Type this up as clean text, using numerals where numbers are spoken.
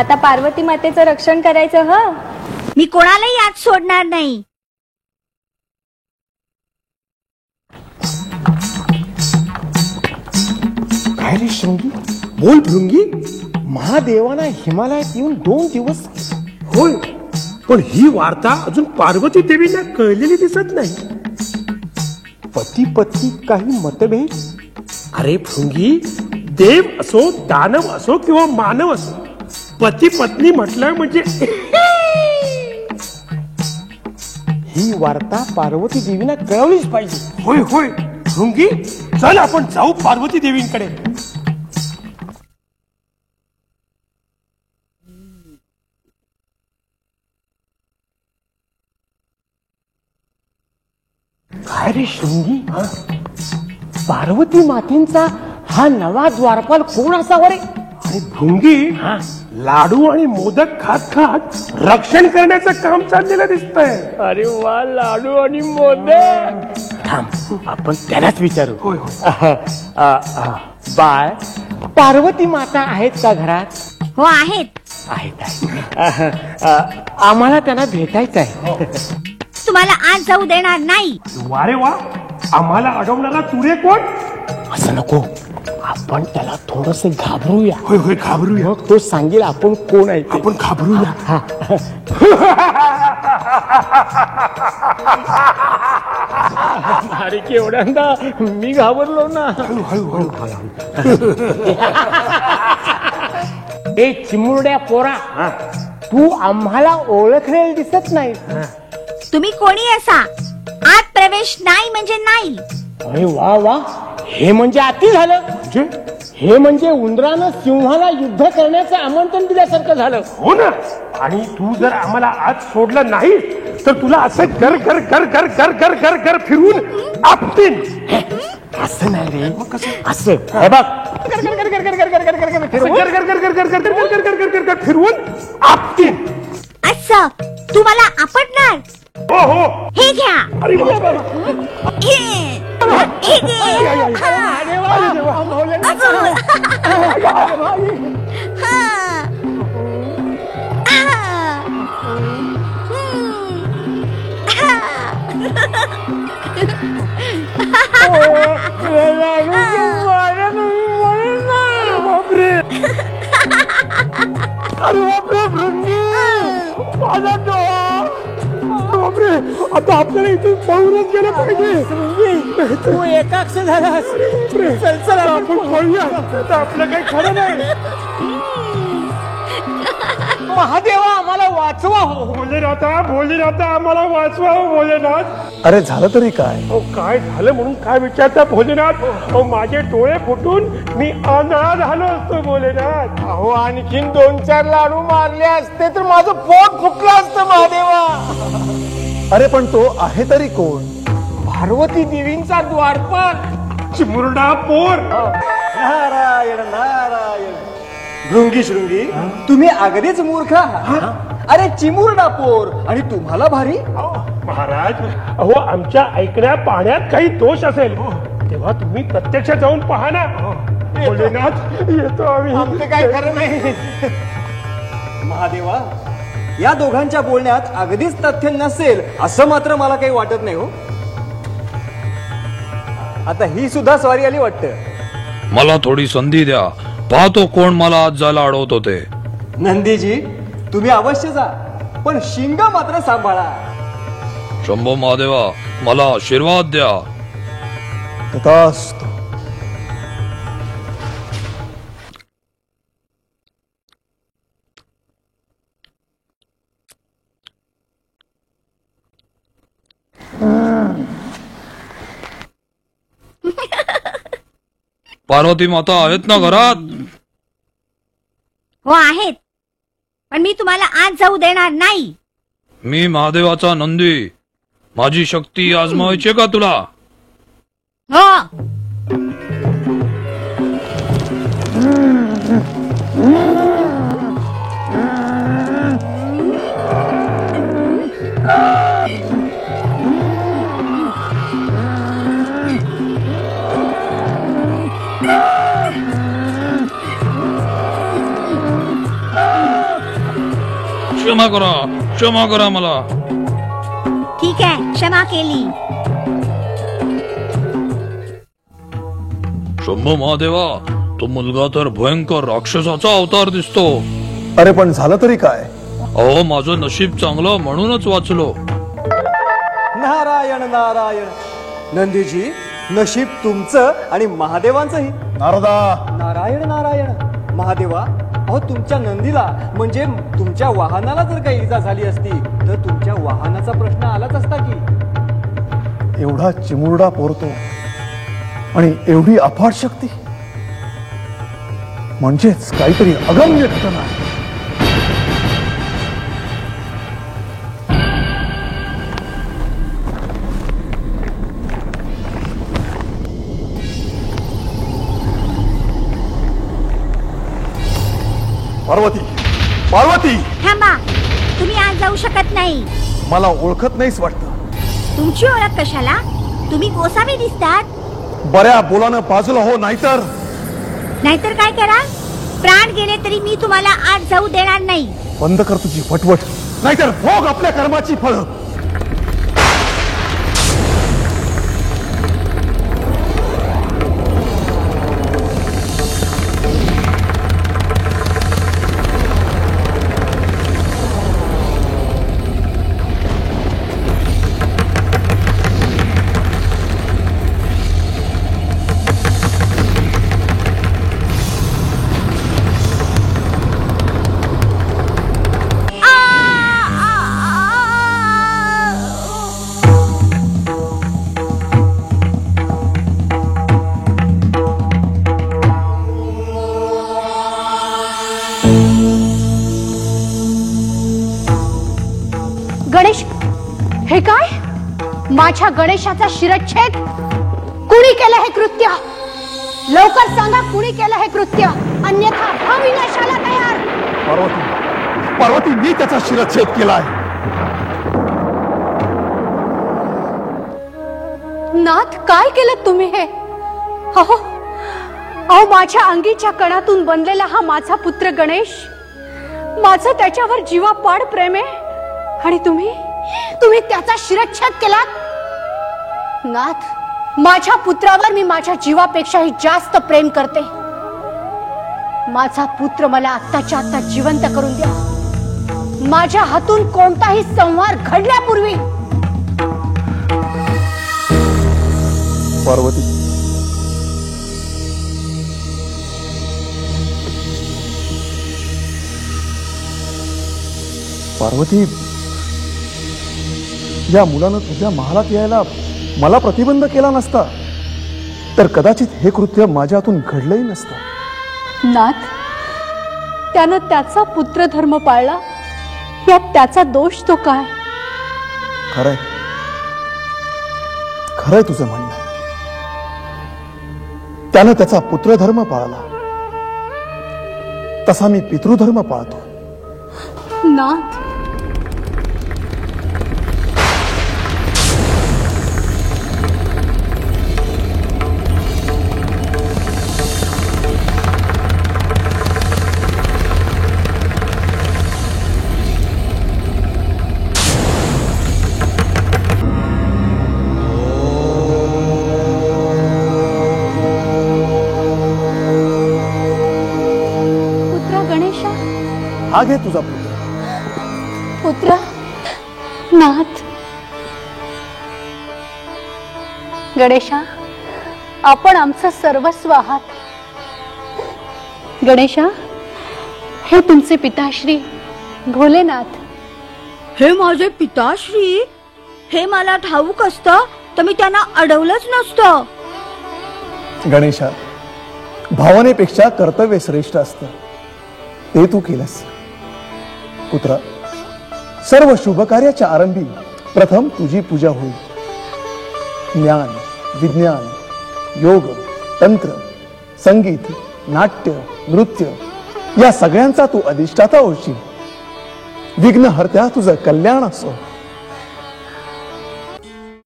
आता पार्वती मातेचं रक्षण करायचं. मी कोणालाही आज सोडणार नाही. काय रे शृंगी, बोल भृंगी. महादेवाना हिमालयात येऊन 2 दिवस. होय, पण ही वार्ता अजून पार्वती देवीला कळलेली दिसत नाही. पती पत्नी काही मतभेद. अरे भृंगी, देव असो, दानव असो किंवा मानव असो, पती पत्नी म्हटलं म्हणजे ही वार्ता पार्वती देवीना कळवलीच पाहिजे. होय होय भृंगी, चल आपण जाऊ पार्वती देवींकडे. काय रे शृंगी, पार्वती मातेंचा हा नवा द्वारपाल कोण असावा रे? आणि भृंगी, लाडू आणि मोदक खात खात रक्षण करण्याचं काम चाललेलं दिसतंय. अरे वा, लाडू आणि मोदक. थांब, आपण त्यालाच विचारू. होय होय. बाळ, पार्वती माता आहेत का घरात? हो आहेत. आहेत. आम्हाला त्यांना भेटायचं आहे. तुम्हाला आज जाऊ देणार नाही. वारे वा, आम्हाला अडवणारा तुरे कोण? असं नको, आपण त्याला थोडस घाबरूया. होय होय, घाबरूया. मग तो सांगेल आपण कोण आहे. आपण घाबरूया. अरे केवढ्यांदा मी घाबरलो ना. हळूहळू. ए चिमुरड्या पोरा, तू आम्हाला ओळखलेलं दिसत नाही. तुम्ही कोणी असा, आत प्रवेश नाही म्हणजे नाही. अरे वा वा, हे म्हणजे अति झालं. हे म्हणजे उंदरानं सिंहाला युद्ध करण्याचं आमंत्रण दिल्यासारखं झालं. हो ना. आणि तू जर आम्हाला आज सोडलं नाही तर तुला असं घर घर घर घर घर घर घर घर फिरवून आपटीन. असं नाही रे, मग कसं? असं हे बघ, फिरवून आपटीन. असं तू मला आपटणार? हो हो. हे घ्या. अरे हे घे. बापरे, आता आपल्याला इथून पळूनच गेलं पाहिजे. तू एकाक्ष झालास. चल चल, आपण पळूया. आता आपलं काही खरं नाही. महादेवा, आम्हाला वाचवा हो. भोलेनाथा, भोलेनाथा, आम्हाला वाचवा हो भोलेनाथ. अरे झालं तरी काय? काय झालं म्हणून काय विचारता भोलेनाथ? माझे डोळे फुटून मी आंधळा झालो असतो भोलेनाथ. अहो, आणखीन 2-4 लाडू मारले असते तर माझं पोट फुटलं असतं महादेवा. अरे पण तो आहे तरी कोण? पार्वती देवींचा द्वारपाल, चिमुरडा पोर. नारायण नारायण. भृंगी शृंगी, तुम्ही अगदीच मूर्ख आहात. अरे चिमुरडा पोर आणि तुम्हाला भारी. महाराज, अहो आमच्या ऐकण्या पाहण्यात काही दोष असेल तेव्हा तुम्ही प्रत्यक्ष जाऊन पहा ना. भोलेनाथ, येतो आम्ही. आमचं काय खरं नाही. महादेवा, या दोघांच्या बोलण्यात अगदीच तथ्य नसेल असं मात्र मला काही वाटत नाही हो. आता ही सुद्धा स्वारी आली वाटतं. मला थोडी संधी द्या, पाहतो कोण मला आज जायला अडवत होते. नंदीजी, तुम्ही अवश्य जा, पण शिंग मात्र सांभाळा. शंभो महादेवा, मला आशीर्वाद द्या. तथास्तु. पार्वती माता आहेत ना घरात? हो आहेत, पण मी तुम्हाला आज जाऊ देणार नाही. मी महादेवाचा नंदी, माझी शक्ती आजमावायची का तुला? हो. क्षमा करा मला. ठीक आहे, क्षमा केली. शंभू महादेवा, तो मुलगा तर भयंकर राक्षसाचा अवतार दिसतो. अरे पण झालं तरी काय? अहो, माझं नशीब चांगलं म्हणूनच वाचलो. नारायण नारायण. नंदीजी, नशीब तुमचं आणि महादेवांचंही. नारदा, नारायण नारायण. महादेवा, अहो तुमच्या नंदीला म्हणजे तुमच्या वाहनाला जर काही इजा झाली असती तर तुमच्या वाहनाचा प्रश्न आलाच असता की. एवढा चिमुरडा पोरतो आणि एवढी अफाट शक्ती, म्हणजेच काहीतरी अगम्य घटना आहे. पार्वती, पार्वती, थांबा, तुम्ही आज जाऊ शकत नाही. मला ओळखत नाहीस वाटतं. तुमची ओळख कशाला? तुम्ही गोसावी दिसतात. बऱ्या बोलानं बाजूला हो, नाहीतर नाहीतर काय करा? प्राण गेले तरी मी तुम्हाला आज जाऊ देणार नाही. बंद कर तुझी फटवट, नाहीतर भोग आपल्या कर्माची फळं. गणेश, हे काय? माझ्या गणेशाचा शिरच्छेद? कुणी केलं हे कृत्य? लवकर सांगा, कुणी केलं हे कृत्य? अन्यथा अविनाशाला तयार. पार्वती, पार्वती, मी त्याचा शिरच्छेद केलाय. नाथ, काय केलं तुम्ही हे? अहो अहो, माझ्या अंगीच्या कणातून बनलेला हा माझा पुत्र गणेश, माझं त्याच्यावर जीवापाड प्रेम आहे आणि तुम्ही त्याचा शिरच्छेद केला. नाथ, माझ्या पुत्रावर मी माझ्या जीवापेक्षाही जास्त प्रेम करते. माझा पुत्र मला आत्ताच्या आत्ता जिवंत करून द्या, माझ्या हातून कोणताही संहार घडल्यापूर्वी. पार्वती, पार्वती, या मुलानं तुझ्या महालात यायला मला प्रतिबंध केला नसता तर कदाचित हे कृत्य माझ्या हातून घडलंही नसतं. नाथ, त्यानं त्याचा पुत्र धर्म पाळला, यात त्याचा दोष तो काय? खरंय, खरंय तुझं म्हणणं. त्यानं त्याचा पुत्रधर्म पाळला, तसा मी पितृधर्म पाळतो. नाथ, हा घे तुझा पुत्र. नाथ, गणेशा, आपण आमचं सर्वस्व आहात. गणेशा, हे तुमचे पिताश्री भोलेनाथ. हे माझे पिताश्री? हे मला ठाऊक असतं तर मी त्यांना अडवलंच नसतं. गणेशा, भावनेपेक्षा कर्तव्य श्रेष्ठ असतं, ते तू केलंस. पुत्रा, सर्व शुभ कार्याच्या आरंभी प्रथम तुझी पूजा होईल. ज्ञान, विज्ञान, योग, तंत्र, संगीत, नाट्य, नृत्य या सगळ्यांचा तू अधिष्ठाता होशील. विघ्नहर्त्या तुझं कल्याण असो.